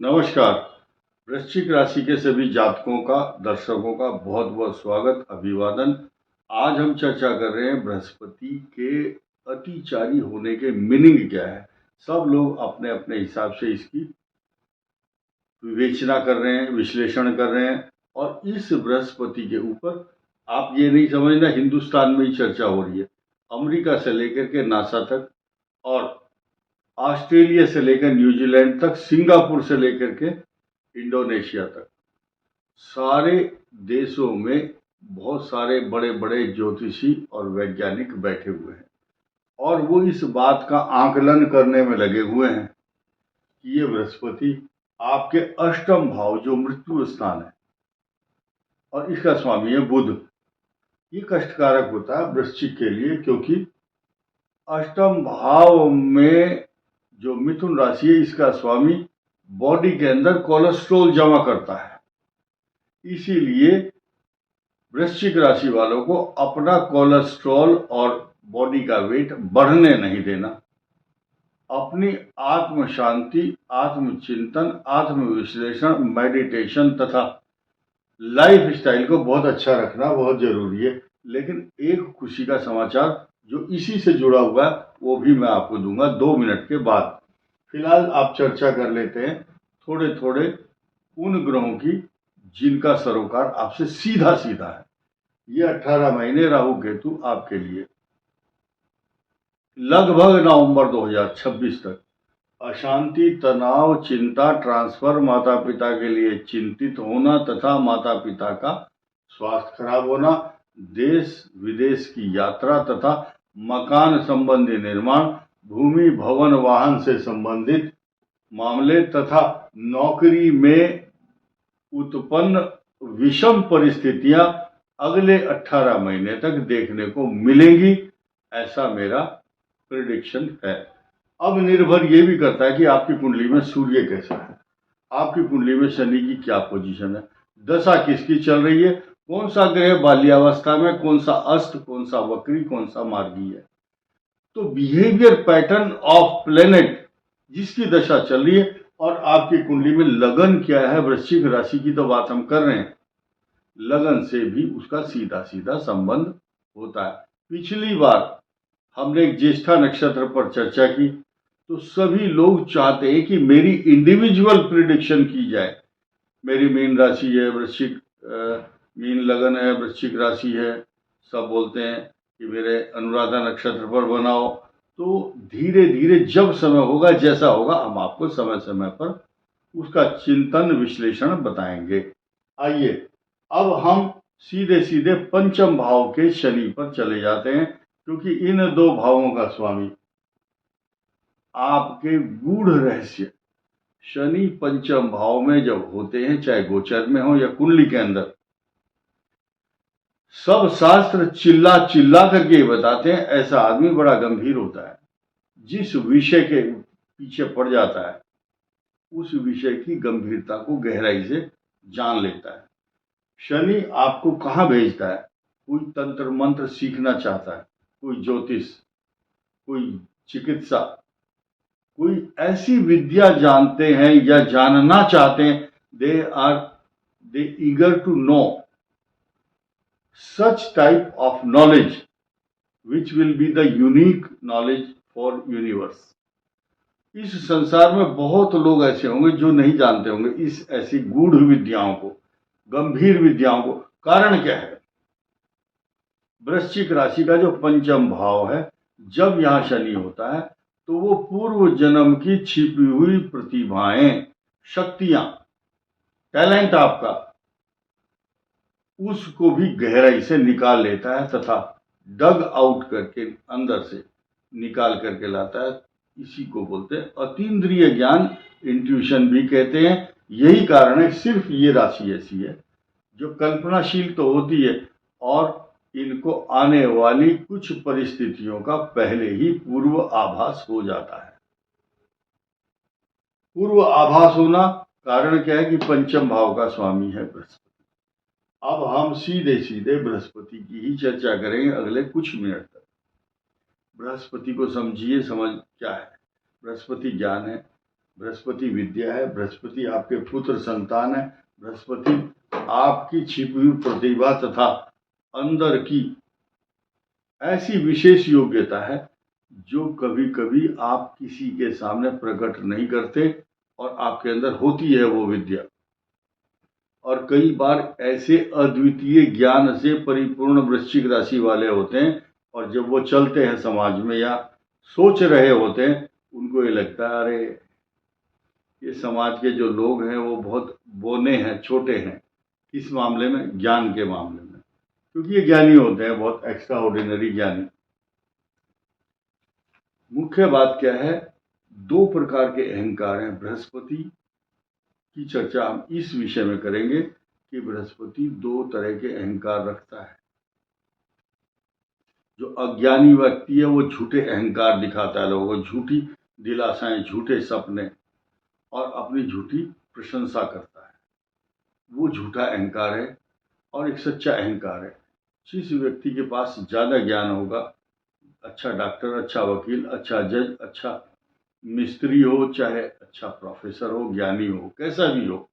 नमस्कार। वृश्चिक राशि के सभी जातकों का, दर्शकों का बहुत बहुत स्वागत, अभिवादन। आज हम चर्चा कर रहे हैं बृहस्पति के अतिचारी होने के मीनिंग क्या है। सब लोग अपने अपने हिसाब से इसकी विवेचना कर रहे हैं, विश्लेषण कर रहे हैं। और इस बृहस्पति के ऊपर आप ये नहीं समझना हिंदुस्तान में ही चर्चा हो रही है। अमेरिका से लेकर के नासा तक, और ऑस्ट्रेलिया से लेकर न्यूजीलैंड तक, सिंगापुर से लेकर के इंडोनेशिया तक, सारे देशों में बहुत सारे बड़े बड़े ज्योतिषी और वैज्ञानिक बैठे हुए हैं और वो इस बात का आकलन करने में लगे हुए हैं कि ये बृहस्पति आपके अष्टम भाव, जो मृत्यु स्थान है, और इसका स्वामी है बुध, ये कष्टकारक होता है वृश्चिक के लिए, क्योंकि अष्टम भाव में जो मिथुन राशि है, इसका स्वामी बॉडी के अंदर कोलेस्ट्रॉल जमा करता है। इसीलिए वृश्चिक राशि वालों को अपना कोलेस्ट्रॉल और बॉडी का वेट बढ़ने नहीं देना। अपनी आत्म शांति, आत्मचिंतन, आत्म विश्लेषण, मेडिटेशन तथा लाइफ स्टाइल को बहुत अच्छा रखना बहुत जरूरी है। लेकिन एक खुशी का समाचार जो इसी से जुड़ा हुआ है वो भी मैं आपको दूंगा 2 मिनट के बाद। फिलहाल आप चर्चा कर लेते हैं थोड़े थोड़े उन ग्रहों की जिनका सरोकार आपसे सीधा सीधा है। ये 18 महीने राहु केतु आपके लिए लगभग नवंबर 2026 तक अशांति, तनाव, चिंता, ट्रांसफर, माता पिता के लिए चिंतित होना तथा माता पिता का स्वास्थ्य खराब होना, देश विदेश की यात्रा तथा मकान संबंधी निर्माण, भूमि भवन वाहन से संबंधित मामले तथा नौकरी में उत्पन्न विषम परिस्थितियां अगले 18 महीने तक देखने को मिलेंगी, ऐसा मेरा प्रेडिक्शन है। अब निर्भर ये भी करता है कि आपकी कुंडली में सूर्य कैसा है, आपकी कुंडली में शनि की क्या पोजीशन है, दशा किसकी चल रही है, कौन सा ग्रह बाल्यावस्था में, कौन सा अस्त, कौन सा वक्री, कौन सा मार्गी है। तो बिहेवियर पैटर्न ऑफ प्लेनेट जिसकी दशा चल रही है, और आपकी कुंडली में लगन क्या है, वृश्चिक राशि की तो बात हम कर रहे हैं, लगन से भी उसका सीधा सीधा संबंध होता है। पिछली बार हमने एक ज्येष्ठा नक्षत्र पर चर्चा की, तो सभी लोग चाहते हैं कि मेरी इंडिविजुअल प्रिडिक्शन की जाए। मेरी मीन राशि है, वृश्चिक मीन लगन है, वृश्चिक राशि है, सब बोलते हैं कि मेरे अनुराधा नक्षत्र पर बनाओ। तो धीरे धीरे जब समय होगा, जैसा होगा, हम आपको समय समय पर उसका चिंतन विश्लेषण बताएंगे। आइए अब हम सीधे सीधे पंचम भाव के शनि पर चले जाते हैं, क्योंकि इन 2 भावों का स्वामी आपके गूढ़ रहस्य शनि पंचम भाव में जब होते हैं, चाहे गोचर में हो या कुंडली के अंदर, सब शास्त्र चिल्ला चिल्ला करके बताते हैं ऐसा आदमी बड़ा गंभीर होता है। जिस विषय के पीछे पड़ जाता है उस विषय की गंभीरता को गहराई से जान लेता है। शनि आपको कहाँ भेजता है? कोई तंत्र मंत्र सीखना चाहता है, कोई ज्योतिष, कोई चिकित्सा, कोई ऐसी विद्या जानते हैं या जानना चाहते हैं, they eager to know such type of knowledge which will be the unique knowledge for universe। इस संसार में बहुत लोग ऐसे होंगे जो नहीं जानते होंगे इस ऐसी गूढ़ विद्याओं को, गंभीर विद्याओं को। कारण क्या है? वृश्चिक राशि का जो पंचम भाव है, जब यहां शनि होता है तो वो पूर्व जन्म की छिपी हुई प्रतिभाएं, शक्तियां, टैलेंट आपका, उसको भी गहराई से निकाल लेता है तथा डग आउट करके अंदर से निकाल करके लाता है। इसी को बोलते हैं अतीन्द्रिय ज्ञान, इंट्यूशन भी कहते हैं। यही कारण है सिर्फ ये राशि ऐसी है जो कल्पनाशील तो होती है और इनको आने वाली कुछ परिस्थितियों का पहले ही पूर्व आभास हो जाता है। पूर्व आभास होना कारण क्या है कि पंचम भाव का स्वामी है बृहस्पति। अब हम सीधे सीधे बृहस्पति की ही चर्चा करेंगे अगले कुछ मिनट तक। बृहस्पति को समझिए, समझ क्या है? बृहस्पति ज्ञान है, बृहस्पति विद्या है, बृहस्पति आपके पुत्र संतान है, बृहस्पति आपकी छिपी हुई प्रतिभा तथा अंदर की ऐसी विशेष योग्यता है जो कभी कभी आप किसी के सामने प्रकट नहीं करते और आपके अंदर होती है वो विद्या। और कई बार ऐसे अद्वितीय ज्ञान से परिपूर्ण वृश्चिक राशि वाले होते हैं और जब वो चलते हैं समाज में या सोच रहे होते हैं, उनको ये लगता है अरे ये समाज के जो लोग हैं वो बहुत बोने हैं, छोटे हैं। किस मामले में? ज्ञान के मामले में, क्योंकि ये ज्ञानी होते हैं, बहुत एक्स्ट्रा ऑर्डिनरी ज्ञानी। मुख्य बात क्या है? दो प्रकार के अहंकार हैं। बृहस्पति की चर्चा हम इस विषय में करेंगे कि बृहस्पति दो तरह के अहंकार रखता है। जो अज्ञानी व्यक्ति है वो झूठे अहंकार दिखाता है लोगों को, झूठी दिलासाएं, झूठे सपने और अपनी झूठी प्रशंसा करता है। वो झूठा अहंकार है। और एक सच्चा अहंकार है। जिस व्यक्ति के पास ज़्यादा ज्ञान होगा, अच्छा डॉक्टर, अच्छा वकील, अच्छा जज, अच्छा मिस्त्री हो, चाहे अच्छा प्रोफेसर हो, ज्ञानी हो, कैसा भी हो,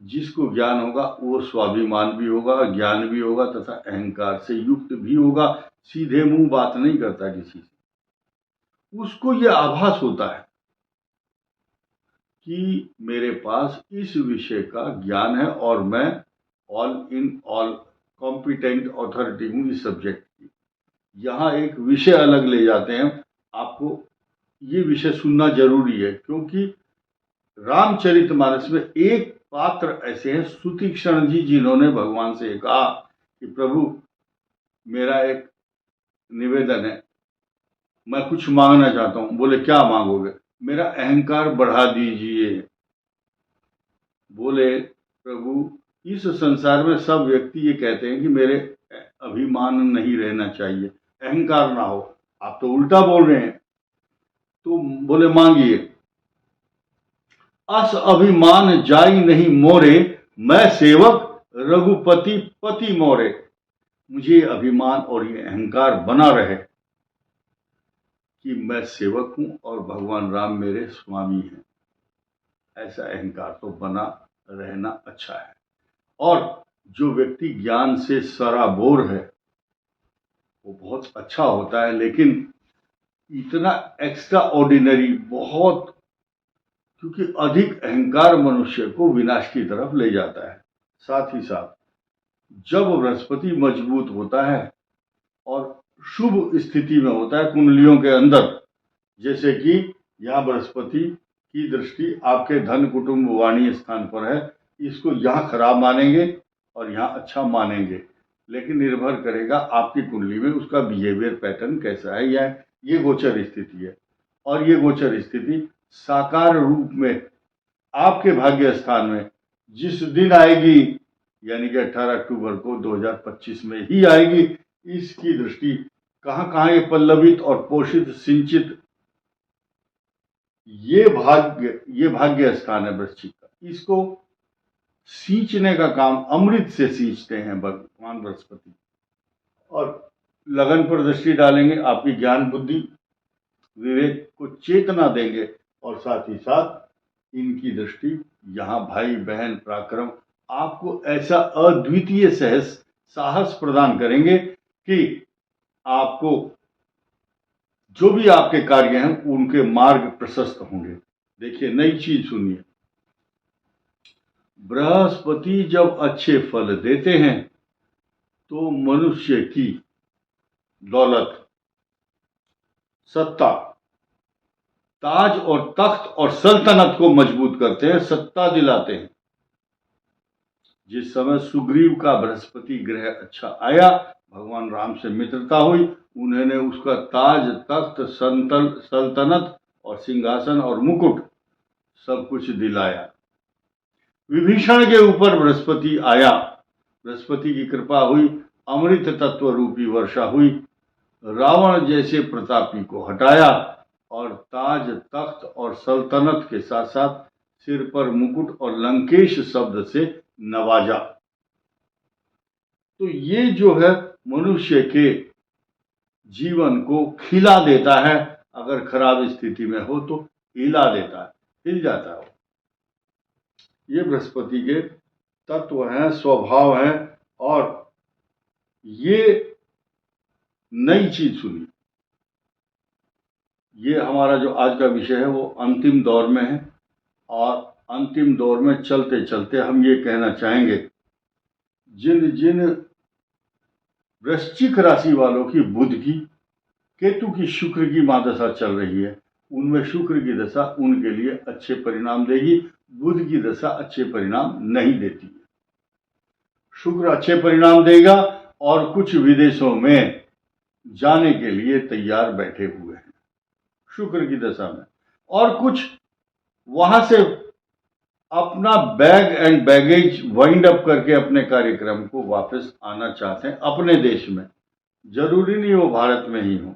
जिसको ज्ञान होगा वो स्वाभिमान भी होगा, ज्ञान भी होगा तथा अहंकार से युक्त भी होगा। सीधे मुंह बात नहीं करता किसी से। उसको ये आभास होता है कि मेरे पास इस विषय का ज्ञान है और मैं all in all competent authority हूँ इस सब्जेक्ट की। यहाँ एक विषय अलग ले जाते हैं। आपको ये विषय सुनना जरूरी है, क्योंकि रामचरितमानस में एक पात्र ऐसे हैं, सुतीक्षण जी, जिन्होंने भगवान से कहा कि प्रभु मेरा एक निवेदन है, मैं कुछ मांगना चाहता हूँ। बोले क्या मांगोगे? मेरा अहंकार बढ़ा दीजिए। बोले प्रभु इस संसार में सब व्यक्ति ये कहते हैं कि मेरे अभिमान नहीं रहना चाहिए, अहंकार ना हो। आप तो उल्टा बोल रहे हैं। तो बोले मांगिए। अस अभिमान जाई नहीं मोरे, मैं सेवक रघुपति पति मोरे। मुझे अभिमान और ये अहंकार बना रहे कि मैं सेवक हूं और भगवान राम मेरे स्वामी हैं। ऐसा अहंकार तो बना रहना अच्छा है। और जो व्यक्ति ज्ञान से सराबोर है वो बहुत अच्छा होता है, लेकिन इतना एक्स्ट्रा ऑर्डिनरी बहुत, क्योंकि अधिक अहंकार मनुष्य को विनाश की तरफ ले जाता है। साथ ही साथ जब बृहस्पति मजबूत होता है और शुभ स्थिति में होता है कुंडलियों के अंदर, जैसे कि यहाँ बृहस्पति की दृष्टि आपके धन कुटुंब वाणी स्थान पर है, इसको यहाँ खराब मानेंगे और यहाँ अच्छा मानेंगे, लेकिन निर्भर करेगा आपकी कुंडली में उसका बिहेवियर पैटर्न कैसा है। या ये गोचर स्थिति है और ये गोचर स्थिति साकार रूप में आपके भाग्य स्थान में जिस दिन आएगी, यानी कि 18 अक्टूबर को 2025 में ही आएगी, इसकी दृष्टि कहाँ कहाँ ये पल्लवित और पोषित सिंचित, ये भाग्य स्थान है वृश्चिक का। इसको सींचने का काम अमृत से सींचते हैं भगवान बृहस्पति, और लगन पर दृष्टि डालेंगे, आपकी ज्ञान बुद्धि विवेक को चेतना देंगे, और साथ ही साथ इनकी दृष्टि यहाँ भाई बहन पराक्रम आपको ऐसा अद्वितीय साहस प्रदान करेंगे कि आपको जो भी आपके कार्य हैं उनके मार्ग प्रशस्त होंगे। देखिए नई चीज सुनिए, बृहस्पति जब अच्छे फल देते हैं तो मनुष्य की दौलत, सत्ता, ताज और तख्त और सल्तनत को मजबूत करते हैं, सत्ता दिलाते हैं। जिस समय सुग्रीव का बृहस्पति ग्रह अच्छा आया, भगवान राम से मित्रता हुई, उन्होंने उसका ताज, तख्त, सल्तनत और सिंहासन और मुकुट सब कुछ दिलाया। विभीषण के ऊपर बृहस्पति आया, बृहस्पति की कृपा हुई, अमृत तत्व रूपी वर्षा हुई, रावण जैसे प्रतापी को हटाया और ताज, तख्त और सल्तनत के साथ साथ सिर पर मुकुट और लंकेश शब्द से नवाजा। तो ये जो है मनुष्य के जीवन को खिला देता है, अगर खराब स्थिति में हो तो हिला देता है। हिल जाता है। ये बृहस्पति के तत्व हैं, स्वभाव हैं। और ये नई चीज सुनी। ये हमारा जो आज का विषय है वो अंतिम दौर में है, और अंतिम दौर में चलते चलते हम ये कहना चाहेंगे, जिन जिन वृश्चिक राशि वालों की बुध की, केतु की, शुक्र की महादशा चल रही है, उनमें शुक्र की दशा उनके लिए अच्छे परिणाम देगी, बुध की दशा अच्छे परिणाम नहीं देती है। शुक्र अच्छे परिणाम देगा और कुछ विदेशों में जाने के लिए तैयार बैठे हुए हैं शुक्र की दशा में, और कुछ वहां से अपना bag and baggage wind up करके अपने कार्यक्रम को वापस आना चाहते हैं अपने देश में। जरूरी नहीं वो भारत में ही हो,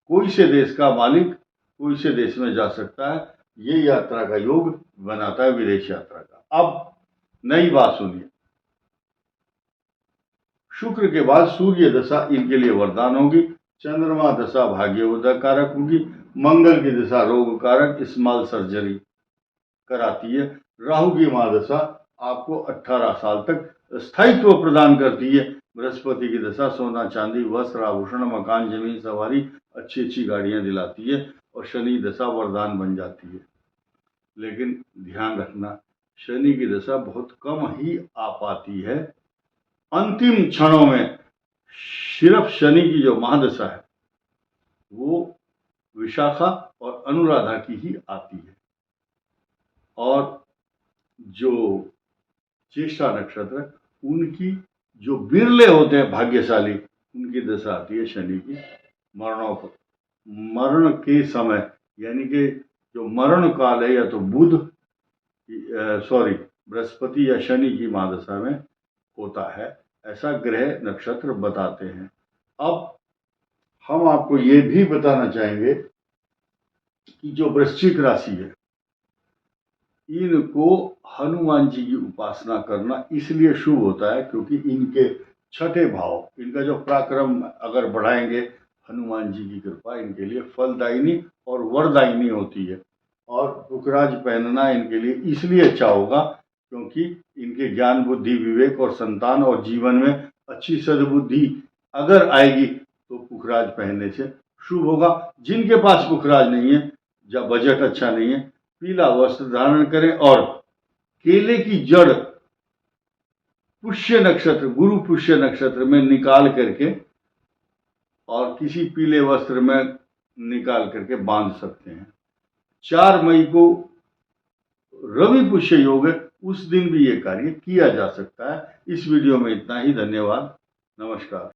कोई से देश का मालिक कोई से देश में जा सकता है। ये यात्रा का योग बनाता है, विदेश यात्रा का। अब नई बात सुनिए, शुक्र के बाद सूर्य दशा इनके लिए वरदान होगी, चंद्रमा दशा भाग्योदय कारक होगी, मंगल की दशा रोग कारक स्मॉल सर्जरी कराती है, राहु की महादशा आपको 18 साल तक स्थायित्व प्रदान करती है, बृहस्पति की दशा सोना चांदी वस्त्र आभूषण मकान जमीन सवारी अच्छी अच्छी गाड़ियां दिलाती है, और शनि दशा वरदान बन जाती है। लेकिन ध्यान रखना, शनि की दशा बहुत कम ही आ पाती है। अंतिम क्षणों में सिर्फ शनि की जो महादशा है वो विशाखा और अनुराधा की ही आती है, और जो ज्येष्ठा नक्षत्र उनकी जो बिरले होते हैं भाग्यशाली, उनकी दशा आती है शनि की मरण के समय, यानी कि जो मरण काल है या तो बृहस्पति या शनि की महादशा में होता है, ऐसा ग्रह नक्षत्र बताते हैं। अब हम आपको ये भी बताना चाहेंगे कि जो वृश्चिक राशि है, इनको हनुमान जी की उपासना करना इसलिए शुभ होता है क्योंकि इनके छठे भाव, इनका जो पराक्रम अगर बढ़ाएंगे, हनुमान जी की कृपा इनके लिए फलदायिनी और वरदायिनी होती है। और पुखराज पहनना इनके लिए इसलिए अच्छा होगा क्योंकि इनके ज्ञान बुद्धि विवेक और संतान और जीवन में अच्छी सद्बुद्धि अगर आएगी तो पुखराज पहनने से शुभ होगा। जिनके पास पुखराज नहीं है, जब बजट अच्छा नहीं है, पीला वस्त्र धारण करें, और केले की जड़ पुष्य नक्षत्र, गुरु पुष्य नक्षत्र में निकाल करके और किसी पीले वस्त्र में निकाल करके बांध सकते हैं। 4 मई को रवि पुष्य योग है, उस दिन भी ये कार्य किया जा सकता है। इस वीडियो में इतना ही। धन्यवाद, नमस्कार।